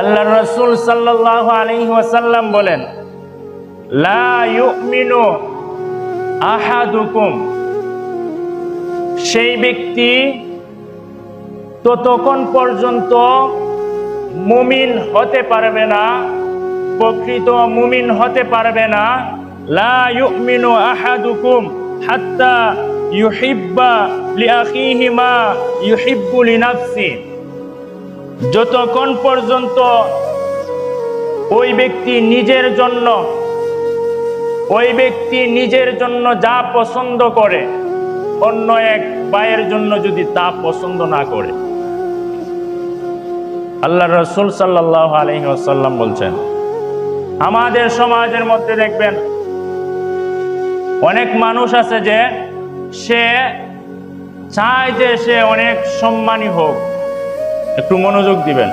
আল্লাহর রাসূল সাল্লাল্লাহু আলাইহি ওয়াসাল্লাম বলেন, লা ইউমিনু আহাদুকুম, সেই ব্যক্তি ততক্ষণ পর্যন্ত মুমিন হতে পারবে না, প্রকৃত মুমিন হতে পারবে না, লা ইউমিনু আহাদুকুম হাত্তা ইউহিব্বা লিআখিহি মা ইউহিব্বু লিনাফসি, যতক্ষণ পর্যন্ত ওই ব্যক্তি নিজের জন্য যা পছন্দ করে অন্য এক ভাইয়ের জন্য যদি তা পছন্দ না করে। আল্লাহর রাসূল সাল্লাল্লাহু আলাইহি ওয়াসাল্লাম বলছেন, আমাদের সমাজের মধ্যে দেখবেন অনেক মানুষ আছে যে সে চায় যে সে অনেক সম্মানী হোক। একটু মনোযোগ দিবেন।